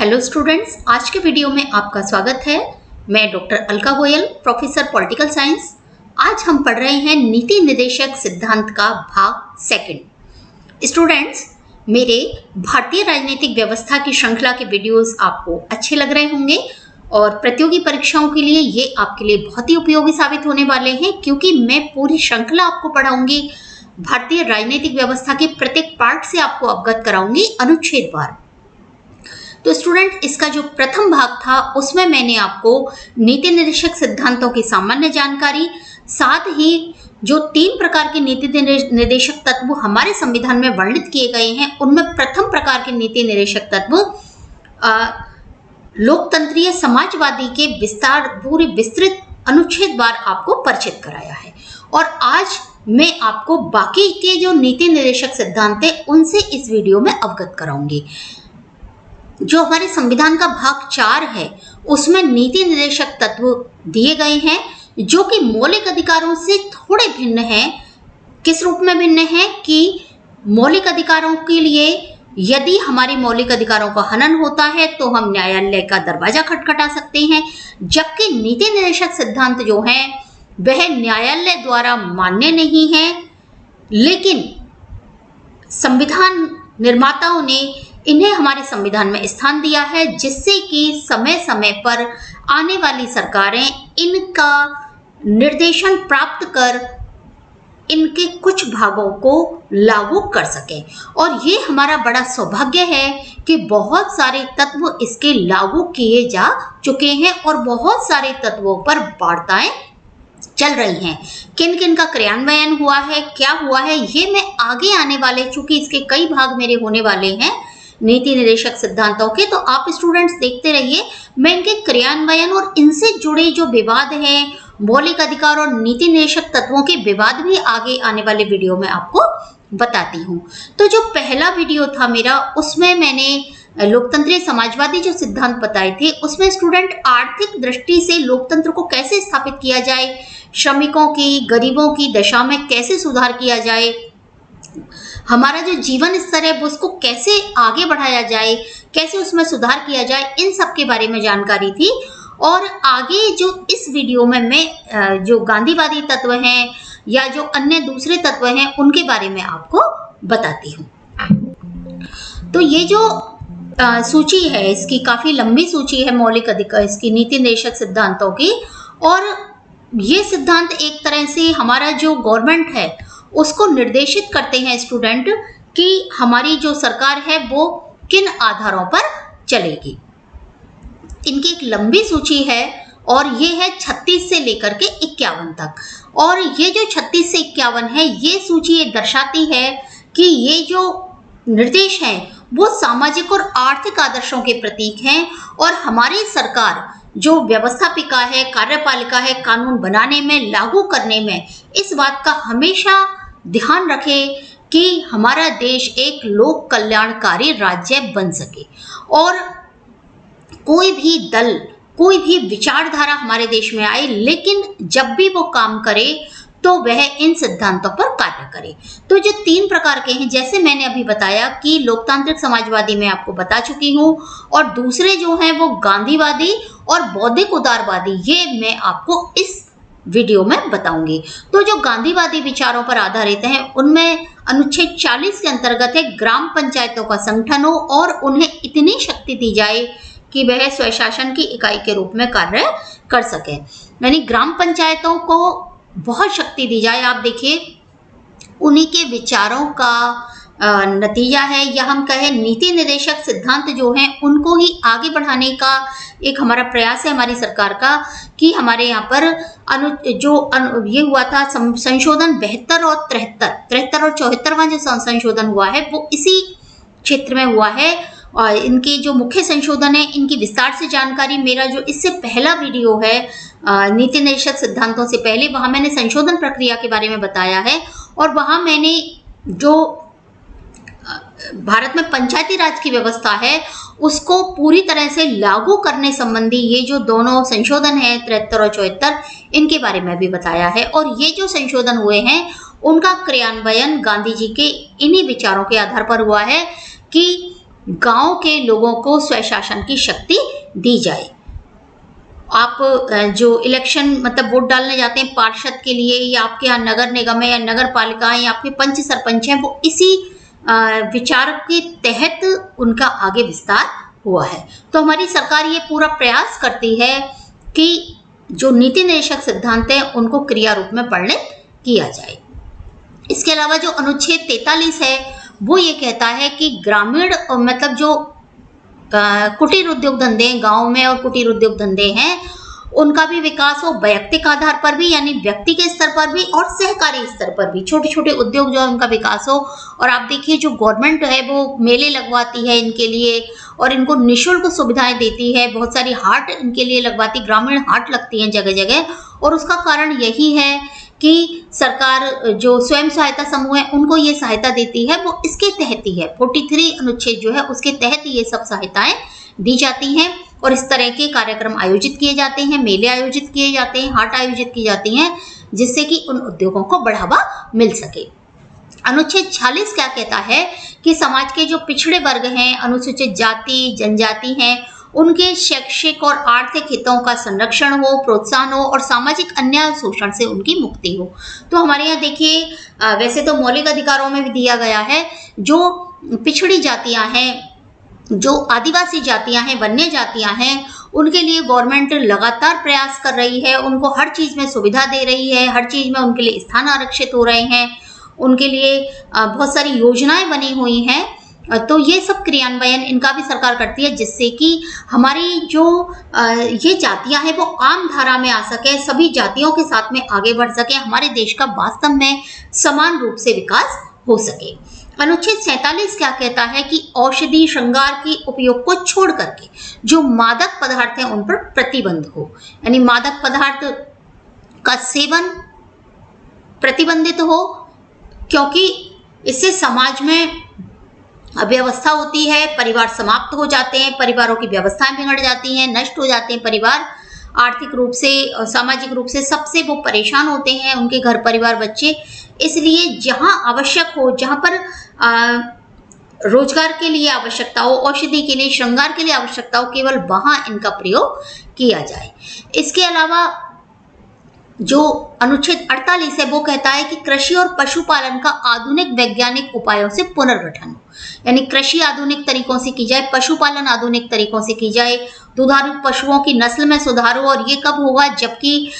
Hello students, आज के video में आपका स्वागत है। मैं doctor Alka Goyal, professor political science. आज हम पढ़ रहे हैं नीति निर्देशक सिद्धांत का भाग सेकंड। स्टूडेंट्स, मेरे भारतीय राजनीतिक व्यवस्था की श्रृंखला के वीडियोस आपको अच्छे लग रहे होंगे और प्रतियोगी परीक्षाओं के लिए ये आपके लिए बहुत ही उपयोगी साबित होने वाले हैं, क्योंकि मैं पूरी श्रृंखला आपको पढ़ाऊंगी। भारतीय राजनीतिक व्यवस्था के प्रत्येक पार्ट से आपको अवगत कराऊंगी अनुच्छेदवार। तो स्टूडेंट, इसका जो प्रथम भाग था उसमें मैंने आपको नीति निर्देशक सिद्धांतों की सामान्य जानकारी, साथ ही जो 3 प्रकार के नीति निर्देशक तत्व हमारे संविधान में वर्णित किए गए हैं, उनमें प्रथम प्रकार के नीति निर्देशक तत्व लोकतंत्रीय समाजवादी के पूरी विस्तृत अनुच्छेदवार आपको परिचित कराया है। और आज मैं आपको बाकी के जो नीति निर्देशक सिद्धांत है उनसे इस वीडियो में अवगत कराऊंगी। जो हमारे संविधान का भाग 4 है उसमें नीति निर्देशक तत्व दिए गए हैं जो कि मौलिक अधिकारों से थोड़े भिन्न हैं। किस रूप में भिन्न हैं कि मौलिक अधिकारों के लिए यदि हमारे मौलिक अधिकारों का हनन होता है तो हम न्यायालय का दरवाजा खटखटा सकते हैं, जबकि नीति निर्देशक सिद्धांत जो है वह न्यायालय द्वारा मान्य नहीं है, लेकिन संविधान निर्माताओं ने इन्हें हमारे संविधान में स्थान दिया है, जिससे कि समय समय पर आने वाली सरकारें इनका निर्देशन प्राप्त कर इनके कुछ भागों को लागू कर सकें। और ये हमारा बड़ा सौभाग्य है कि बहुत सारे तत्व इसके लागू किए जा चुके हैं और बहुत सारे तत्वों पर वार्ताएं चल रही हैं। किन किन का क्रियान्वयन हुआ है, क्या हुआ है, ये मैं आगे आने वाले, चूंकि इसके कई भाग मेरे होने वाले हैं नीति निर्देशक सिद्धांतों के, तो आप स्टूडेंट्स देखते रहिए। मैं इनके क्रियान्वयन और इनसे जुड़े जो विवाद हैं, मौलिक अधिकार और नीति निर्देशक तत्वों के विवाद भी आगे आने वाले वीडियो में आपको बताती हूँ। तो जो पहला वीडियो था मेरा, उसमें मैंने लोकतंत्रीय समाजवादी जो सिद्धांत बताए थे, उसमें स्टूडेंट आर्थिक दृष्टि से लोकतंत्र को कैसे स्थापित किया जाए, श्रमिकों की, गरीबों की दशा में कैसे सुधार किया जाए, हमारा जो जीवन स्तर है उसको कैसे आगे बढ़ाया जाए, कैसे उसमें सुधार किया जाए, इन सब के बारे में जानकारी थी। और आगे जो इस वीडियो में मैं जो गांधीवादी तत्व हैं या जो अन्य दूसरे तत्व हैं उनके बारे में आपको बताती हूँ। तो ये जो सूची है, इसकी काफी लंबी सूची है मौलिक अधिकार, इसकी नीति निर्देशक सिद्धांतों की। और ये सिद्धांत एक तरह से हमारा जो गवर्नमेंट है उसको निर्देशित करते हैं स्टूडेंट कि हमारी जो सरकार है वो किन आधारों पर चलेगी। इनकी एक लंबी सूची है और ये है 36 से लेकर के 51 तक। और ये जो 36 से 51 है, ये सूची ये दर्शाती है कि ये जो निर्देश हैं वो सामाजिक और आर्थिक आदर्शों के प्रतीक हैं और हमारी सरकार जो व्यवस्थापिका है, कार्यपालिका है, कानून बनाने में, लागू करने में इस बात का हमेशा ध्यान रखे कि हमारा देश एक लोक कल्याणकारी राज्य बन सके। और कोई भी दल, कोई भी विचारधारा हमारे देश में आए, लेकिन जब भी वो काम करे तो वह इन सिद्धांतों पर कार्य करे। तो जो 3 प्रकार के हैं, जैसे मैंने अभी बताया कि लोकतांत्रिक समाजवादी मैं आपको बता चुकी हूँ, और दूसरे जो हैं वो गांधीवादी और बौद्धिक उदारवादी, ये मैं आपको इस वीडियो में बताऊंगी। तो जो गांधीवादी विचारों पर आधारित हैं उनमें अनुच्छेद 40 के अंतर्गत है ग्राम पंचायतों का संगठन हो और उन्हें इतनी शक्ति दी जाए कि वह स्वशासन की इकाई के रूप में कार्य कर सके। यानी ग्राम पंचायतों को बहुत शक्ति दी जाए। आप देखिए, उन्हीं के विचारों का नतीजा है, या हम कहें नीति निर्देशक सिद्धांत जो हैं उनको ही आगे बढ़ाने का एक हमारा प्रयास है हमारी सरकार का, कि हमारे यहाँ पर ये हुआ था संशोधन 72 और 73 और 74वां जो संशोधन हुआ है वो इसी क्षेत्र में हुआ है। और इनके जो मुख्य संशोधन है इनकी विस्तार से जानकारी मेरा जो इससे पहला वीडियो है नीति निर्देशक सिद्धांतों से पहले, वहाँ मैंने संशोधन प्रक्रिया के बारे में बताया है। और वहाँ मैंने जो भारत में पंचायती राज की व्यवस्था है उसको पूरी तरह से लागू करने संबंधी ये जो दोनों संशोधन है 73 और 74, इनके बारे में भी बताया है। और ये जो संशोधन हुए हैं उनका क्रियान्वयन गांधी जी के इन्हीं विचारों के आधार पर हुआ है कि गांव के लोगों को स्वशासन की शक्ति दी जाए। आप जो इलेक्शन मतलब वोट डालने जाते हैं पार्षद के लिए, या आपके यहाँ नगर निगम है या नगर पालिका है या आपके पंच सरपंच हैं, वो इसी विचार के तहत उनका आगे विस्तार हुआ है। तो हमारी सरकार ये पूरा प्रयास करती है कि जो नीति निर्देशक सिद्धांत है उनको क्रिया रूप में परिणत किया जाए। इसके अलावा जो अनुच्छेद 43 है वो ये कहता है कि ग्रामीण मतलब जो कुटीर उद्योग धंधे गांव में और कुटीर उद्योग धंधे हैं उनका भी विकास हो, वैयक्तिक आधार पर भी यानी व्यक्ति के स्तर पर भी और सहकारी स्तर पर भी छोटे छोटे उद्योग जो है उनका विकास हो। और आप देखिए जो गवर्नमेंट है वो मेले लगवाती है इनके लिए और इनको निःशुल्क सुविधाएं देती है, बहुत सारी हाट इनके लिए लगवाती, ग्रामीण हाट लगती हैं जगह जगह। और उसका कारण यही है कि सरकार जो स्वयं सहायता समूह है उनको ये सहायता देती है, वो इसके तहत ही है। 43 अनुच्छेद जो है उसके तहत ये सब सहायताएं दी जाती हैं और इस तरह के कार्यक्रम आयोजित किए जाते हैं, मेले आयोजित किए जाते हैं, हाट आयोजित की जाती हैं, जिससे कि उन उद्योगों को बढ़ावा मिल सके। अनुच्छेद 46 क्या कहता है कि समाज के जो पिछड़े वर्ग हैं, अनुसूचित जाति जनजाति हैं, उनके शैक्षिक और आर्थिक हितों का संरक्षण हो, प्रोत्साहन हो और सामाजिक अन्याय शोषण से उनकी मुक्ति हो। तो हमारे यहाँ देखिए वैसे तो मौलिक अधिकारों में भी दिया गया है, जो पिछड़ी जातियां हैं, जो आदिवासी जातियां हैं, वन्य जातियां हैं, उनके लिए गवर्नमेंट लगातार प्रयास कर रही है, उनको हर चीज़ में सुविधा दे रही है, हर चीज़ में उनके लिए स्थान आरक्षित हो रहे हैं, उनके लिए बहुत सारी योजनाएं बनी हुई हैं। तो ये सब क्रियान्वयन इनका भी सरकार करती है, जिससे कि हमारी जो ये जातियां हैं वो आम धारा में आ सके, सभी जातियों के साथ में आगे बढ़ सके, हमारे देश का वास्तव में समान रूप से विकास हो सके। अनुच्छेद 47 क्या कहता है कि औषधि श्रृंगार की उपयोग को छोड़ करके जो मादक पदार्थ हैं उन पर प्रतिबंध हो, यानी मादक पदार्थ का सेवन प्रतिबंधित हो, क्योंकि इससे समाज में अव्यवस्था होती है, परिवार समाप्त हो जाते हैं, परिवारों की व्यवस्थाएं बिगड़ जाती हैं, नष्ट हो जाते हैं परिवार, आर्थिक रूप से और सामाजिक रूप से सबसे वो परेशान होते हैं, उनके घर परिवार बच्चे। इसलिए जहां आवश्यक हो, जहां पर रोजगार के लिए आवश्यकता हो, औषधि के लिए, श्रृंगार के लिए आवश्यकता हो, केवल वहां इनका प्रयोग किया जाए। इसके अलावा जो अनुच्छेद 48 है वो कहता है कि कृषि और पशुपालन का आधुनिक वैज्ञानिक उपायों से पुनर्गठन हो, यानी कृषि आधुनिक तरीकों से की जाए, पशुपालन आधुनिक तरीकों से की जाए, दुधारू पशुओं की नस्ल में सुधार हो। और ये कब होगा? जबकि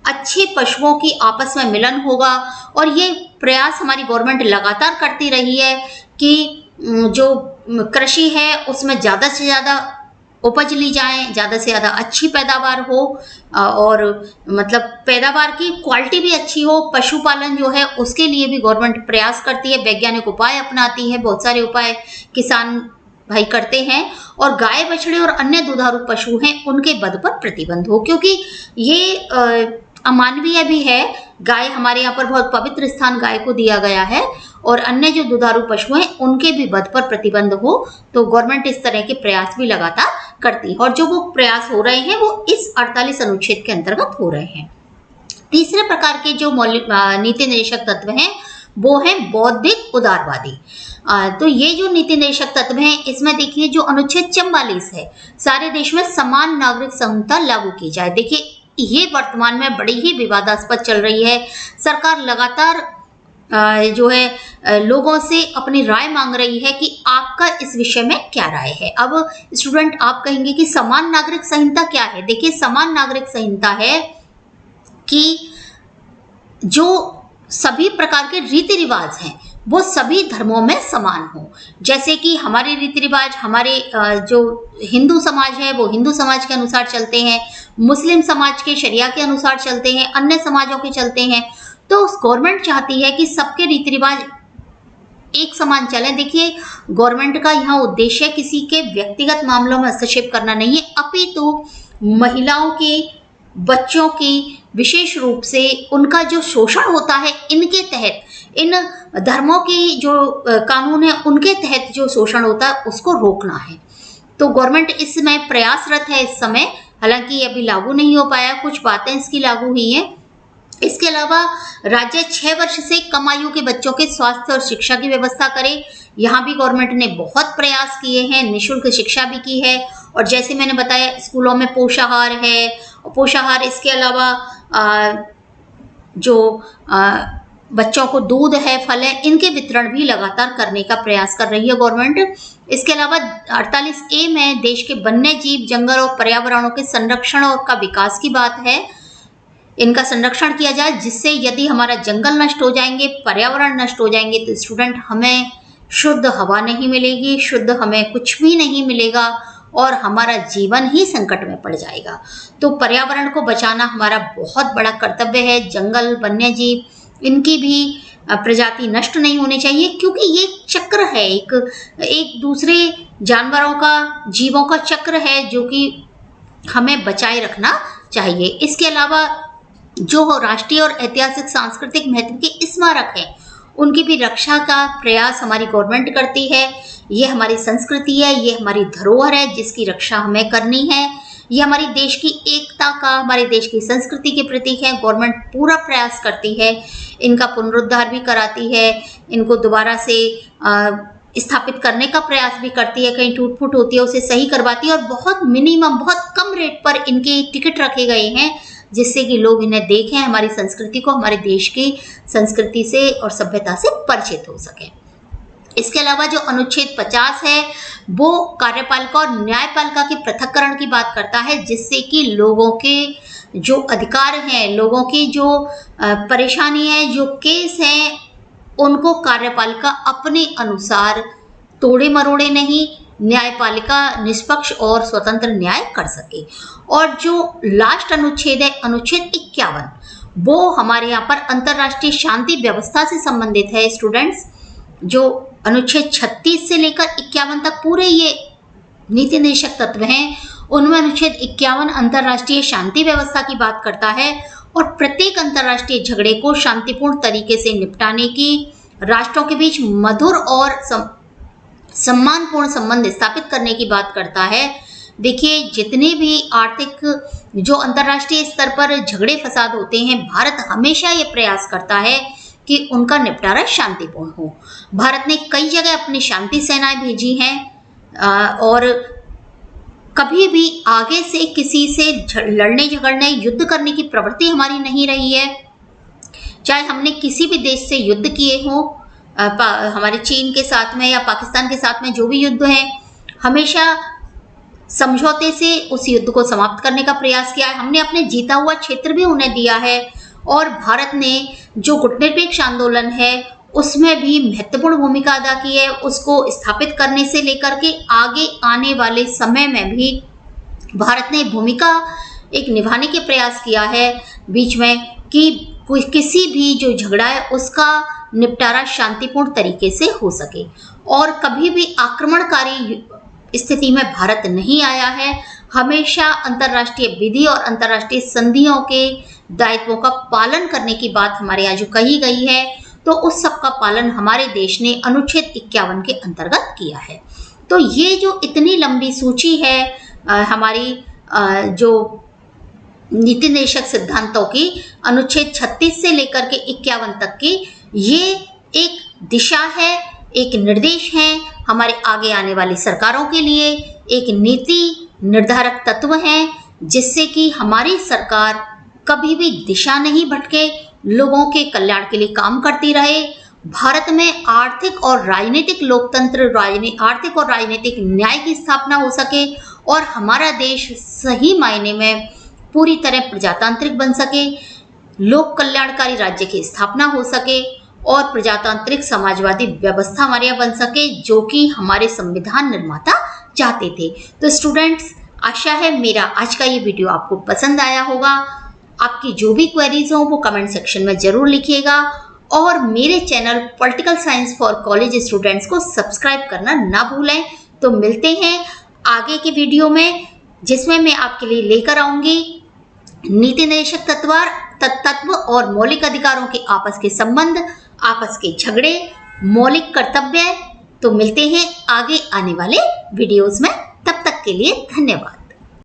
अच्छे पशुओं की आपस में मिलन होगा। और ये प्रयास हमारी गवर्नमेंट लगातार करती रही है कि जो कृषि है उसमें ज़्यादा से ज़्यादा उपज ली जाए, ज़्यादा से ज़्यादा अच्छी पैदावार हो और मतलब पैदावार की क्वालिटी भी अच्छी हो। पशुपालन जो है उसके लिए भी गवर्नमेंट प्रयास करती है, वैज्ञानिक उपाय अपनाती है, बहुत सारे उपाय किसान भाई करते हैं। और गाय बछड़े और अन्य दुधारू पशु हैं उनके वध पर प्रतिबंध हो, क्योंकि ये अमानवीय भी है। गाय हमारे यहाँ पर बहुत पवित्र स्थान गाय को दिया गया है, और अन्य जो दुधारू पशु हैं उनके भी वध पर प्रतिबंध हो। तो गवर्नमेंट इस तरह के प्रयास भी लगातार करती है, और जो वो प्रयास हो रहे हैं वो इस 48 अनुच्छेद के अंतर्गत हो रहे हैं। तीसरे प्रकार के जो मौलिक नीति निर्देशक तत्व हैं वो है बौद्धिक उदारवादी। तो ये जो नीति निर्देशक तत्व हैं इसमें देखिए जो अनुच्छेद 44 है, सारे देश में समान नागरिक संहिता लागू की जाए। देखिए ये वर्तमान में बड़ी ही विवादास्पद चल रही है। सरकार लगातार जो है लोगों से अपनी राय मांग रही है कि आपका इस विषय में क्या राय है। अब स्टूडेंट आप कहेंगे कि समान नागरिक संहिता क्या है? देखिए समान नागरिक संहिता है कि जो सभी प्रकार के रीति रिवाज हैं वो सभी धर्मों में समान हो। जैसे कि हमारे रीति रिवाज, हमारे जो हिंदू समाज है वो हिंदू समाज के अनुसार चलते हैं, मुस्लिम समाज के शरिया के अनुसार चलते हैं, अन्य समाजों के चलते हैं। तो गवर्नमेंट चाहती है कि सबके रीति रिवाज एक समान चले। देखिए गवर्नमेंट का यहाँ उद्देश्य किसी के व्यक्तिगत मामलों में हस्तक्षेप करना नहीं है, अपितु महिलाओं की, बच्चों की विशेष रूप से उनका जो शोषण होता है इनके तहत, इन धर्मों की जो कानून है उनके तहत जो शोषण होता है उसको रोकना है। तो गवर्नमेंट इसमें प्रयासरत है इस समय, हालांकि अभी लागू नहीं हो पाया, कुछ बातें इसकी लागू हुई हैं। इसके अलावा राज्य 6 वर्ष से कम आयु के बच्चों के स्वास्थ्य और शिक्षा की व्यवस्था करे। यहाँ भी गवर्नमेंट ने बहुत प्रयास किए हैं, निःशुल्क शिक्षा भी की है। और जैसे मैंने बताया, स्कूलों में पोषाहार है, और पोषाहार इसके अलावा जो बच्चों को दूध है, फल है, इनके वितरण भी लगातार करने का प्रयास कर रही है गवर्नमेंट। इसके अलावा 48A में देश के वन्य जीव, जंगल और पर्यावरणों के संरक्षण और का विकास की बात है। इनका संरक्षण किया जाए, जिससे यदि हमारा जंगल नष्ट हो जाएंगे, पर्यावरण नष्ट हो जाएंगे, तो स्टूडेंट हमें शुद्ध हवा नहीं मिलेगी, शुद्ध हमें कुछ भी नहीं मिलेगा और हमारा जीवन ही संकट में पड़ जाएगा। तो पर्यावरण को बचाना हमारा बहुत बड़ा कर्तव्य है। जंगल, वन्य जीव, इनकी भी प्रजाति नष्ट नहीं होनी चाहिए, क्योंकि ये चक्र है, एक दूसरे जानवरों का, जीवों का चक्र है, जो कि हमें बचाए रखना चाहिए। इसके अलावा जो राष्ट्रीय और ऐतिहासिक सांस्कृतिक महत्व के स्मारक हैं, उनकी भी रक्षा का प्रयास हमारी गवर्नमेंट करती है। ये हमारी संस्कृति है, ये हमारी धरोहर है, जिसकी रक्षा हमें करनी है। ये हमारी देश की एकता का, हमारे देश की संस्कृति के प्रतीक है। गवर्नमेंट पूरा प्रयास करती है, इनका पुनरुद्धार भी कराती है, इनको दोबारा से स्थापित करने का प्रयास भी करती है। कहीं टूट फूट होती है उसे सही करवाती है, और बहुत मिनिमम, बहुत कम रेट पर इनके टिकट रखे गए हैं, जिससे कि लोग इन्हें देखें, हमारी संस्कृति को, हमारे देश की संस्कृति से और सभ्यता से परिचित हो सके। इसके अलावा जो अनुच्छेद 50 है, वो कार्यपालिका और न्यायपालिका के पृथक्करण की बात करता है, जिससे कि लोगों के जो अधिकार हैं, लोगों की जो परेशानी है, जो केस हैं, उनको कार्यपालिका अपने अनुसार तोड़े मरोड़े नहीं, न्यायपालिका निष्पक्ष और स्वतंत्र न्याय कर सके। और जो लास्ट अनुच्छेद है, अनुच्छेद 51, वो हमारे यहाँ पर अंतर्राष्ट्रीय शांति व्यवस्था से संबंधित है। स्टूडेंट्स, जो अनुच्छेद 36 से लेकर 51 तक पूरे ये नीति निर्देशक तत्व हैं, उनमें अनुच्छेद 51 अंतर्राष्ट्रीय शांति व्यवस्था की बात करता है, और प्रत्येक अंतर्राष्ट्रीय झगड़े को शांतिपूर्ण तरीके से निपटाने की, राष्ट्रों के बीच मधुर और सम्मानपूर्ण संबंध स्थापित करने की बात करता है। देखिए, जितने भी आर्थिक जो अंतर्राष्ट्रीय स्तर पर झगड़े फसाद होते हैं, भारत हमेशा ये प्रयास करता है कि उनका निपटारा शांतिपूर्ण हो। भारत ने कई जगह अपनी शांति सेनाएं भेजी हैं, और कभी भी आगे से किसी से लड़ने झगड़ने, युद्ध करने की प्रवृत्ति हमारी नहीं रही है। चाहे हमने किसी भी देश से युद्ध किए हों, हमारे चीन के साथ में या पाकिस्तान के साथ में जो भी युद्ध है, हमेशा समझौते से उस युद्ध को समाप्त करने का प्रयास किया है। हमने अपने जीता हुआ क्षेत्र भी उन्हें दिया है, और भारत ने जो गुटनिरपेक्ष आंदोलन है, उसमें भी महत्वपूर्ण भूमिका अदा की है। उसको स्थापित करने से लेकर के आगे आने वाले समय में भी भारत ने भूमिका एक निभाने के प्रयास किया है बीच में, कि कोई किसी भी जो झगड़ा है उसका निपटारा शांतिपूर्ण तरीके से हो सके, और कभी भी आक्रमणकारी स्थिति में भारत नहीं आया है। हमेशा अंतर्राष्ट्रीय विधि और अंतर्राष्ट्रीय संधियों के दायित्वों का पालन करने की बात हमारे यहाँ जो कही गई है, तो उस सब का पालन हमारे देश ने अनुच्छेद 51 के अंतर्गत किया है। तो ये जो इतनी लंबी सूची है हमारी जो नीति निर्देशक सिद्धांतों की, अनुच्छेद 36 से लेकर के 51 तक की, ये एक दिशा है, एक निर्देश है हमारे आगे आने वाली सरकारों के लिए, एक नीति निर्धारक तत्व है, जिससे कि हमारी सरकार कभी भी दिशा नहीं भटके, लोगों के कल्याण के लिए काम करती रहे। भारत में आर्थिक और राजनीतिक लोकतंत्र, आर्थिक और राजनीतिक न्याय की स्थापना हो सके, और हमारा देश सही मायने में पूरी तरह प्रजातांत्रिक बन सके, लोक कल्याणकारी राज्य की स्थापना हो सके, और प्रजातांत्रिक समाजवादी व्यवस्था हमारे यहाँ बन सके, जो कि हमारे संविधान निर्माता चाहते थे। तो स्टूडेंट्स, आशा है मेरा आज का ये वीडियो आपको पसंद आया होगा। आपकी जो भी क्वेरीज हो वो कमेंट सेक्शन में जरूर लिखिएगा, और मेरे channel political science for college students को सब्सक्राइब करना ना भूलें। तो मिलते हैं आगे के वीडियो में, जिसमें मैं आपके लिए लेकर आऊंगी नीति निर्देशक तत्व और मौलिक अधिकारों के आपस के संबंध, आपस के झगड़े, मौलिक कर्तव्य। तो मिलते हैं आगे आने वाले वीडियोस में, तब तक के लिए धन्यवाद।